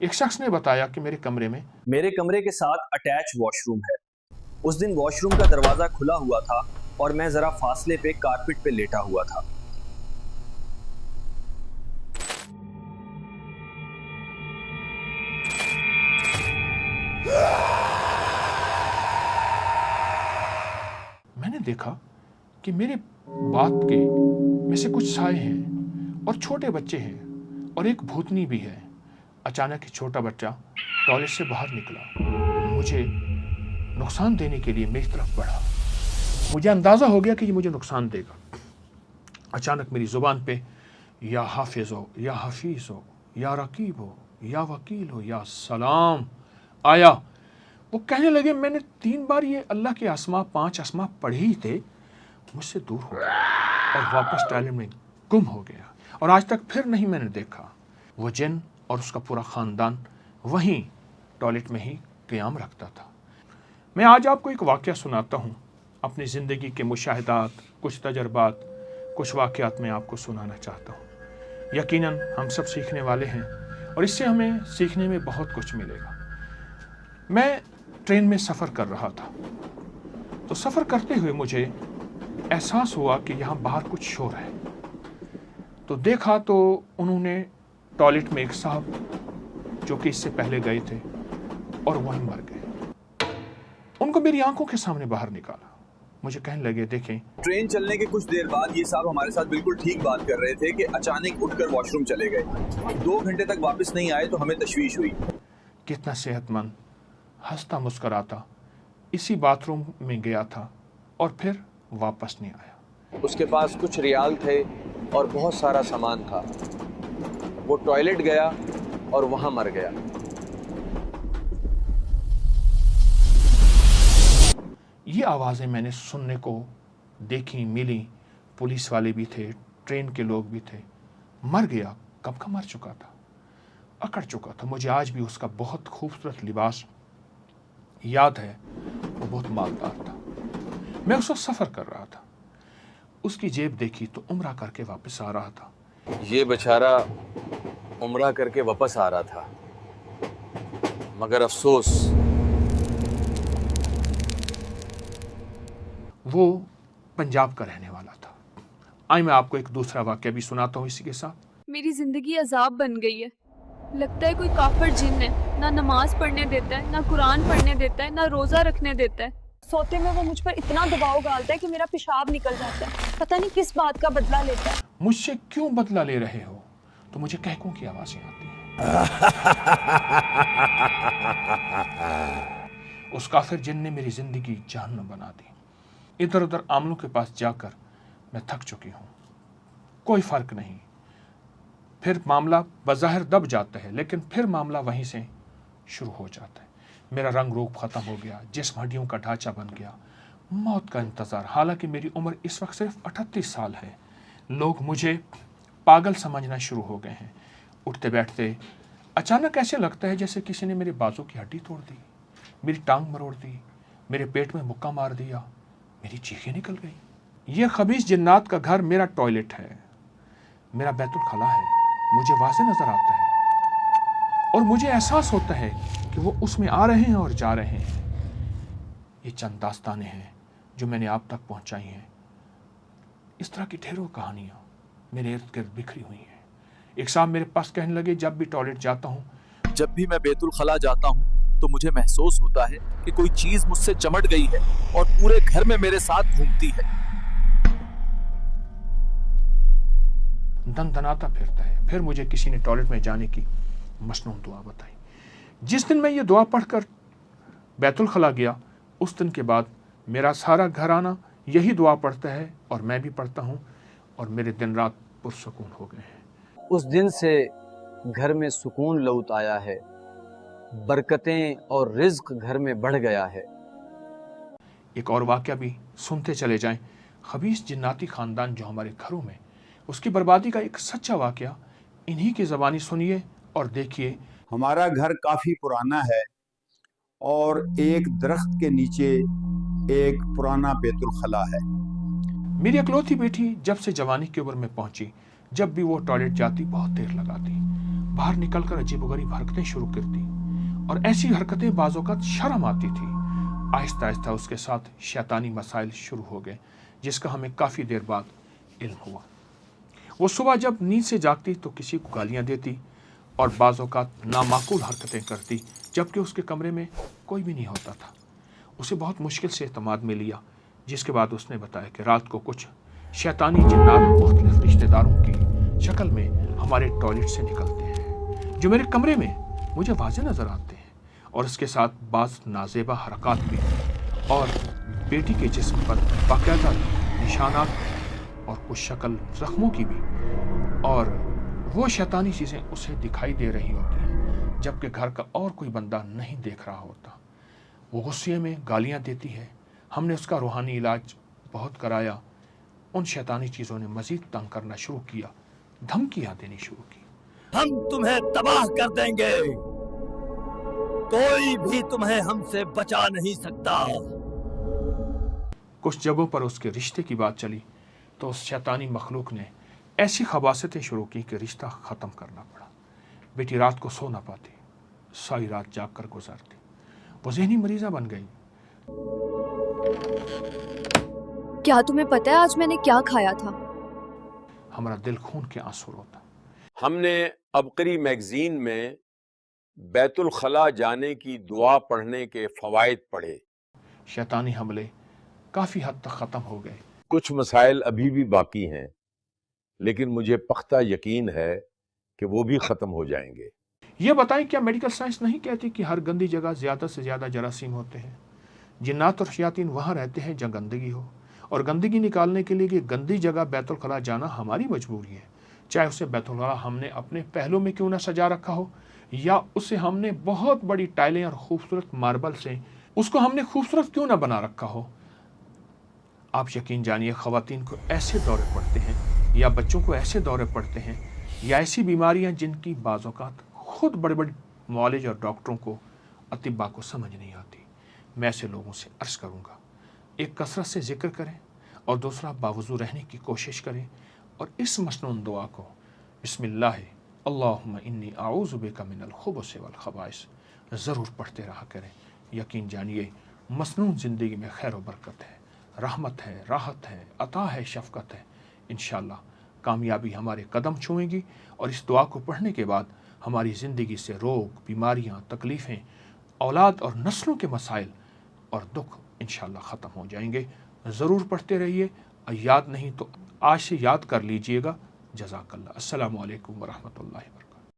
एक शख्स ने बताया कि मेरे कमरे के साथ अटैच वॉशरूम है। उस दिन वॉशरूम का दरवाजा खुला हुआ था और मैं जरा फासले पे कारपेट पे लेटा हुआ था। मैंने देखा कि मेरे बात के में से कुछ साए हैं और छोटे बच्चे हैं और एक भूतनी भी है। अचानक ही छोटा बच्चा टॉयलेट से बाहर निकला, मुझे नुकसान देने के लिए मेरी तरफ बढ़ा। मुझे अंदाज़ा हो गया कि ये मुझे नुकसान देगा। अचानक मेरी ज़ुबान पे या हाफिज़ हो, या हफीज़ हो, या रकीब हो, या वकील हो, या सलाम आया। वो कहने लगे, मैंने 3 बार ये अल्लाह के अस्मा 5 अस्मा पढ़े ही थे, मुझसे दूर हो गया और वापस टॉयलेट में गुम हो गया और आज तक फिर नहीं मैंने देखा। वो जिन और उसका पूरा ख़ानदान वहीं टॉयलेट में ही क़याम रखता था। मैं आज आपको एक वाक़या सुनाता हूँ, अपनी ज़िंदगी के मुशाहिदात, कुछ तजर्बात, कुछ वाक़यात मैं आपको सुनाना चाहता हूँ। यकीनन हम सब सीखने वाले हैं और इससे हमें सीखने में बहुत कुछ मिलेगा। मैं ट्रेन में सफ़र कर रहा था, तो सफ़र करते हुए मुझे एहसास हुआ कि यहाँ बाहर कुछ शोर है। तो देखा तो उन्होंने टॉयलेट में एक साहब जो कि इससे पहले गए थे और वहीं मर गए। उनको मेरी आंखों के सामने बाहर निकाला। मुझे कहने लगे, देखें, ट्रेन चलने के कुछ देर बाद ये साहब हमारे साथ बिल्कुल ठीक बात कर रहे थे कि अचानक उठकर वॉशरूम चले गए। 2 घंटे तक वापस नहीं आए तो हमें तशवीश हुई। कितना सेहतमंद, हंसता मुस्कराता इसी बाथरूम में गया था और फिर वापस नहीं आया। उसके पास कुछ रियाल थे और बहुत सारा सामान था। वो टॉयलेट गया और वहां मर गया। ये आवाज़ें मैंने सुनने को देखी, मिली। पुलिस वाले भी थे, ट्रेन के लोग भी थे। मर गया, कब का मर चुका था, अकड़ चुका था। मुझे आज भी उसका बहुत खूबसूरत लिबास याद है। वो बहुत मालदार था। मैं उस वक्त सफ़र कर रहा था। उसकी जेब देखी तो उम्रा करके वापस आ रहा था। ये बेचारा उम्रा करके वापस आ रहा था, मगर अफसोस वो पंजाब का रहने वाला था। आई मैं आपको एक दूसरा वाक़या भी सुनाता हूँ इसी के साथ। मेरी जिंदगी अजाब बन गई है। लगता है कोई काफिर जिन है, ना नमाज पढ़ने देता है, ना कुरान पढ़ने देता है, ना रोजा रखने देता है। सोते में वो मुझ पर इतना दबाव डालता है कि मेरा पेशाब निकल जाता है। पता नहीं किस बात का बदला लेता है। मुझसे क्यों बदला ले रहे हो? तो मुझे कहकों की आवाज़ें आती हैं। उस काफिर जिन ने मेरी जिंदगी जहन्नम बना दी। इधर उधर आमलों के पास जाकर मैं थक चुकी हूँ, कोई फ़र्क नहीं। फिर मामला बज़ाहिर दब जाता है, लेकिन फिर मामला वहीं से शुरू हो जाता है। मेरा रंग रूप ख़त्म हो गया, जिस्म हड्डियों का ढांचा बन गया, मौत का इंतज़ार। हालांकि मेरी उम्र इस वक्त सिर्फ 38 साल है। लोग मुझे पागल समझना शुरू हो गए हैं। उठते बैठते अचानक ऐसे लगता है जैसे किसी ने मेरे बाजू की हड्डी तोड़ दी, मेरी टांग मरोड़ दी, मेरे पेट में मुक्का मार दिया, मेरी चीखें निकल गई। ये खबीस जिन्नात का घर मेरा टॉयलेट है, मेरा बैतुल खला है। मुझे वाज़े नज़र आता है और मुझे एहसास होता है कि वो उसमें आ रहे हैं और जा रहे हैं। ये चंद दास्तानें हैं जो मैंने आप तक पहुंचाई हैं। इस तरह की ढेरों कहानियाँ मेरे इर्द गिर्द बिखरी हुई हैं। एक साहब मेरे पास कहने लगे, जब भी टॉयलेट जाता हूँ, जब भी मैं बैतुल खला जाता हूँ तो मुझे महसूस होता है कि कोई चीज मुझसे चमट गई है और पूरे घर में मेरे साथ घूमती है। दनदनाता फिरता है। फिर मुझे किसी ने टॉयलेट में जाने की मसनून दुआ बताई। जिस दिन मैं ये दुआ पढ़कर बैतुल खला गया, उस दिन के बाद मेरा सारा घराना यही दुआ पढ़ता है और मैं भी पढ़ता हूँ और मेरे दिन रात पुरसुकून हो गए हैं। उस दिन से घर में सुकून लौट आया है, बरकतें और रिज्क घर में बढ़ गया है। एक और वाक़या भी सुनते चले जाएं। खबीस जिन्नाती ख़ानदान जो हमारे घरों में, उसकी बर्बादी का एक सच्चा वाक़या इन्हीं की ज़बानी सुनिए और देखिए। हमारा घर काफ़ी पुराना है और एक दरख्त के नीचे एक पुराना बैतुल खला है। मेरी इकलौती बेटी जब से जवानी की उम्र में पहुंची, जब भी वो टॉयलेट जाती बहुत देर लगाती, बाहर निकलकर अजीबोगरीब हरकतें शुरू करती, और ऐसी हरकतें बाज़ औक़ात शर्म आती थी। आहिस्ता आहिस्ता उसके साथ शैतानी मसाइल शुरू हो गए, जिसका हमें काफ़ी देर बाद इल्म हुआ। वो सुबह जब नींद से जागती तो किसी को गालियाँ देती और बाज़ औक़ात नामाकूल हरकतें करती, जबकि उसके कमरे में कोई भी नहीं होता था। उसे बहुत मुश्किल से एतमाद में लिया, जिसके बाद उसने बताया कि रात को कुछ शैतानी जिन्नात मुख्तलिफ रिश्तेदारों की शक्ल में हमारे टॉयलेट से निकलते हैं, जो मेरे कमरे में मुझे वाज़े नज़र आते हैं, और इसके साथ बाज़ नाजेबा हरकत भी, और बेटी के जिस्म पर बाकायदा निशानात और कुछ शक्ल ज़ख्मों की भी, और वो शैतानी चीज़ें उसे दिखाई दे रही होती हैं, जबकि घर का और कोई बंदा नहीं देख रहा होता। वो गुस्से में गालियाँ देती है। हमने उसका रूहानी इलाज बहुत कराया। उन शैतानी चीज़ों ने मज़ीद तंग करना शुरू किया, धमकियाँ देनी शुरू की। हम तुम्हें तबाह कर देंगे, कोई भी तुम्हें हमसे बचा नहीं सकता। कुछ जगहों पर उसके रिश्ते की बात चली तो उस शैतानी मखलूक ने ऐसी खबासतें शुरू की कि रिश्ता ख़त्म करना पड़ा। बेटी रात को सो ना पाती, सारी रात जाग कर गुजारती। वो ज़हनी मरीज़ा बन गई। क्या तुम्हें पता है आज मैंने क्या खाया था? हमारा दिल खून के आंसू रोता। हमने अबकरी मैगजीन में बैतुल खला जाने की दुआ पढ़ने के फवायद पढ़े। शैतानी हमले काफ़ी हद तक ख़त्म हो गए। कुछ मसाइल अभी भी बाकी हैं, लेकिन मुझे पख्ता यकीन है कि वो भी ख़त्म हो जाएंगे। ये बताएं, क्या मेडिकल साइंस नहीं कहती कि हर गंदी जगह ज़्यादा से ज़्यादा जरासीम होते हैं? जिन्नात और शयातीन वहाँ रहते हैं जहाँ गंदगी हो, और गंदगी निकालने के लिए कि गंदी जगह बैतुल खला जाना हमारी मजबूरी है। चाहे उसे बैतुल खला हमने अपने पहलू में क्यों ना सजा रखा हो, या उसे हमने बहुत बड़ी टाइलें और खूबसूरत मार्बल से उसको हमने खूबसूरत क्यों ना बना रखा हो। आप यकीन जानिए, ख़वातीन को ऐसे दौरे पड़ते हैं, या बच्चों को ऐसे दौरे पड़ते हैं, या ऐसी बीमारियां जिनकी बाज़ औक़ात खुद बड़े बड़े मौलिज और डॉक्टरों को, अतिब्बा को समझ नहीं आती। मैं ऐसे लोगों से अर्ज़ करूँगा, एक कसरत से ज़िक्र करें, और दूसरा बावज़ू रहने की कोशिश करें, और इस मसनून दुआ को बिस्मिल्लाह अल्लाहुम्मा इन्नी आऊज़ु बिका मिनल खुबुस वल खबाइस ज़रूर पढ़ते रहा करें। यकीन जानिए, मसनून ज़िंदगी में खैर व बरकत है, रहमत है, राहत है, अता है, शफ़क़त है। इंशाअल्लाह कामयाबी हमारे कदम छुएंगी, और इस दुआ को पढ़ने के बाद हमारी ज़िंदगी से रोग, बीमारियां, तकलीफ़ें, औलाद और नस्लों के मसाइल और दुख इंशाअल्लाह ख़त्म हो जाएंगे। ज़रूर पढ़ते रहिए, याद नहीं तो आज से याद कर लीजिएगा। जज़ाकल्लाह। अस्सलामु अलैकुम व रहमतुल्लाहि।